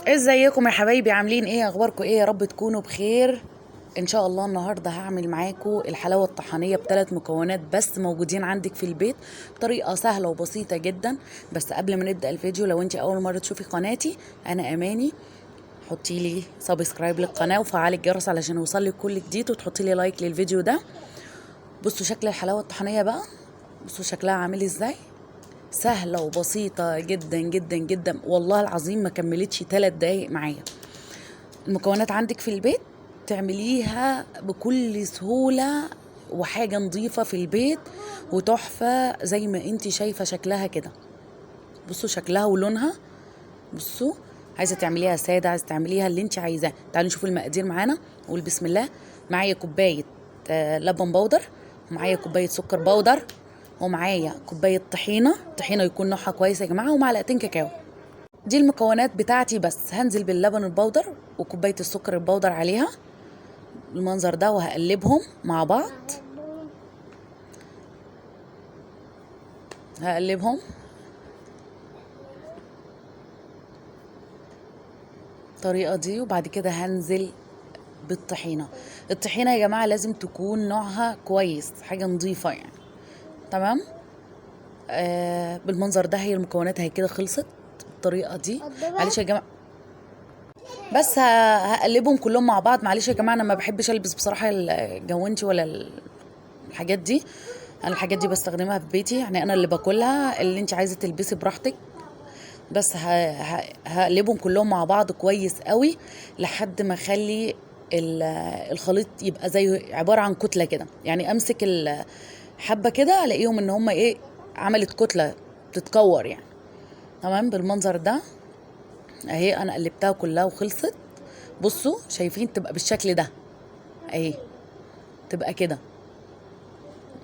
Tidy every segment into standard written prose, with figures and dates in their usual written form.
ازيكم يا حبايبي؟ عاملين ايه؟ اخباركم ايه؟ يا رب تكونوا بخير. ان شاء الله النهارده هعمل معاكم الحلاوه الطحينيه بثلاث مكونات بس موجودين عندك في البيت. طريقه سهله وبسيطه جدا. بس قبل ما نبدا الفيديو، لو انت اول مره تشوفي قناتي، انا اماني، حطي لي سبسكرايب للقناه وفعلي الجرس علشان يوصلك كل جديد، وتحطي لي لايك للفيديو ده. بصوا شكل الحلاوه الطحينيه بقى، بصوا شكلها عامل ازاي. سهله وبسيطه جدا جدا جدا، والله العظيم ما كملتش 3 دقايق معايا. المكونات عندك في البيت، تعمليها بكل سهولة، وحاجة نظيفة في البيت وتحفة زي ما انت شايفة شكلها كده. بصوا شكلها ولونها، بصوا. عايزة تعمليها سادة، عايزة تعمليها اللي انت عايزاه. تعالوا نشوف المقادير معانا ونقول بسم الله. معايا كوباية لبن بودر، ومعايا كوباية سكر بودر، ومعايا كوباية طحينة يكون نوعها كويس يا جماعة، ومعلقتين كاكاو. دي المكونات بتاعتي. بس هنزل باللبن البودر وكوباية السكر البودر عليها بالمنظر ده، وهقلبهم مع بعض. هقلبهم الطريقة دي، وبعد كده هنزل بالطحينة. الطحينة يا جماعة لازم تكون نوعها كويس، حاجة نظيفة يعني. تمام. بالمنظر ده هي المكونات هي كده خلصت بالطريقة دي. معلش يا جماعة، بس هقلبهم كلهم مع بعض. معلش يا جماعة، انا ما بحبش البس بصراحة الجوانتي ولا الحاجات دي. انا الحاجات دي بستخدمها في بيتي، يعني انا اللي باكلها. اللي انت عايزه تلبسي براحتك. بس هقلبهم كلهم مع بعض كويس قوي لحد ما اخلي الخليط يبقى زي عباره عن كتله كده. يعني امسك الحبه كده الاقيهم ان هم ايه، عملت كتله تتكور يعني. تمام بالمنظر ده. اهي انا قلبتها كلها وخلصت. بصوا شايفين تبقى بالشكل ده اهي، تبقى كده.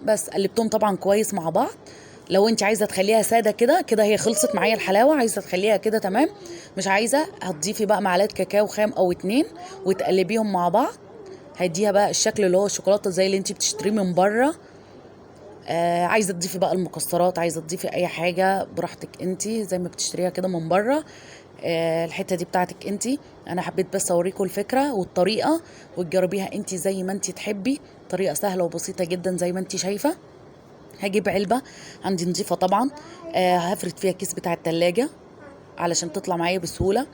بس قلبتهم طبعا كويس مع بعض. لو انت عايزه تخليها ساده كده كده هي خلصت معايا الحلاوه. عايزه تخليها كده تمام، مش عايزه هتضيفي بقى معلقه كاكاو خام او 2 وتقلبيهم مع بعض. هيديها بقى الشكل اللي هو الشوكولاته زي اللي انت بتشتريه من بره. عايزه تضيفي بقى المكسرات، عايزه تضيفي اي حاجه براحتك انت زي ما بتشتريها كده من بره. الحته دي بتاعتك انت. انا حبيت بس اوريكم الفكره والطريقه، وتجربيها انت زي ما انت تحبي. طريقه سهله وبسيطه جدا زي ما انت شايفه. هجيب علبة عندي نظيفة طبعا، هفرد فيها كيس بتاع التلاجة علشان تطلع معايا بسهولة.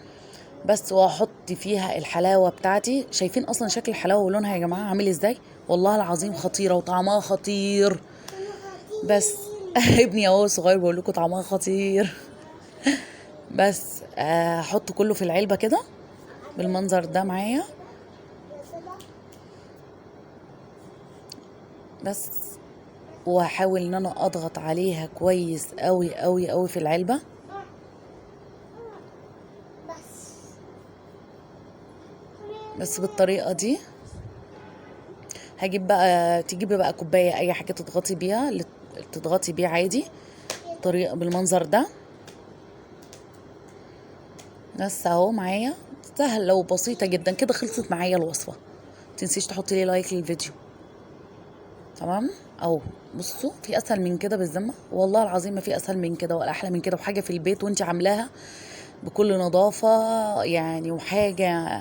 بس واحط فيها الحلاوة بتاعتي. شايفين اصلا شكل الحلاوة ولونها يا جماعة عامل ازاي؟ والله العظيم خطيرة وطعمها خطير. بس ابني اهو صغير بقول لكم طعمها خطير. بس هحط كله في العلبة كده بالمنظر ده معايا. بس وهحاول ان انا اضغط عليها كويس قوي قوي قوي في العلبة. بس بالطريقة دي. هجيب بقى، تجيبي بقى كوباية اي حاجة تضغطي بيها، اللي تضغطي بيه عادي. طريقة بالمنظر ده. بس اهو معايا سهلة وبسيطة جدا كده. خلصت معايا الوصفة. متنسيش تحطي لي لايك للفيديو. تمام. او بصوا، في اسهل من كده بالذمة؟ والله العظيم ما في اسهل من كده ولا احلى من كده، وحاجة في البيت وانت عاملاها بكل نظافة يعني، وحاجة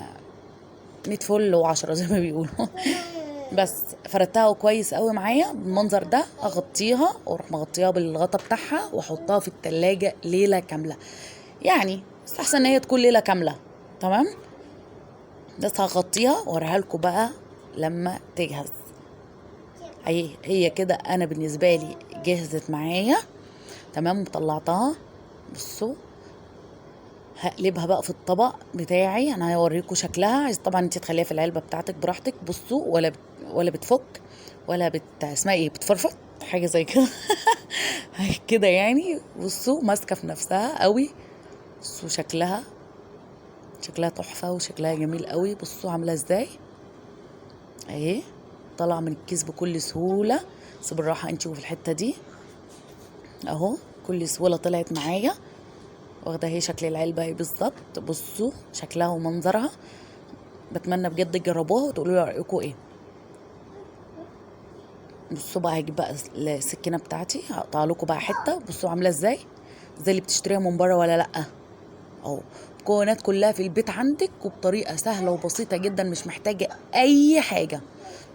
100 فل و10 زي ما بيقولوا. بس فردتها كويس قوي معايا بالمنظر ده. اغطيها واروح مغطيها بالغطا بتاعها واحطها في التلاجة ليلة كاملة. يعني استحسن ان هي تكون ليلة كاملة. تمام. بس هغطيها واوريها لكم بقى لما تجهز. هي كده انا بالنسبة لي جهزت معايا. تمام. وطلعتها. بصوا هقلبها بقى في الطبق بتاعي. انا هوريكم شكلها. عايز طبعا انت تخليها في العلبه بتاعتك براحتك. بصوا ولا بتفك ولا اسمها ايه، بتفرفط حاجه زي كده. كده يعني. بصوا ماسكه في نفسها قوي. بصوا شكلها تحفه وشكلها جميل قوي. بصوا عامله ازاي اهي، طالعه من الكيس بكل سهوله. بس بالراحه انت وفي الحته دي اهو، كل سهوله طلعت معايا. واخده اهي شكل العلبه اهي بالظبط. بصوا شكلها ومنظرها. بتمنى بجد تجربوها وتقولوا لي رايكم ايه. بصوا بقى، هجيب بقى السكينه بتاعتي هقطع لكم بقى حته. بصوا عامله ازاي، زي اللي بتشتريها من بره ولا لا؟ اهو. المكونات كلها في البيت عندك وبطريقه سهله وبسيطه جدا، مش محتاجه اي حاجه.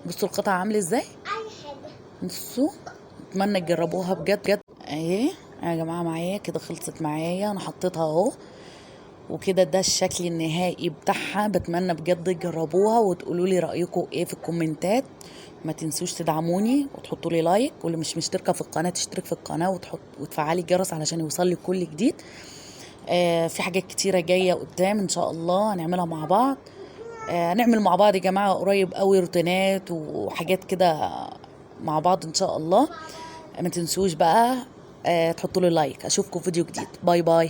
بصوا القطعه عامله ازاي، بصوا. اتمنى تجربوها بجد بجد. اهي يا جماعه معايا كده خلصت معايا، انا حطيتها اهو، وكده ده الشكل النهائي بتاعها. بتمنى بجد تجربوها وتقولوا لي رايكم ايه في الكومنتات. ما تنسوش تدعموني وتحطوا لي لايك، واللي مش مشتركه في القناه تشترك في القناه وتفعلي الجرس علشان يوصل كل جديد. في حاجات كتيره جايه قدام ان شاء الله هنعملها مع بعض. هنعمل مع بعض يا جماعه قريب قوي روتينات وحاجات كده مع بعض ان شاء الله. ما تنسوش بقى تحطوا لي لايك. اشوفكم في فيديو جديد. باي باي.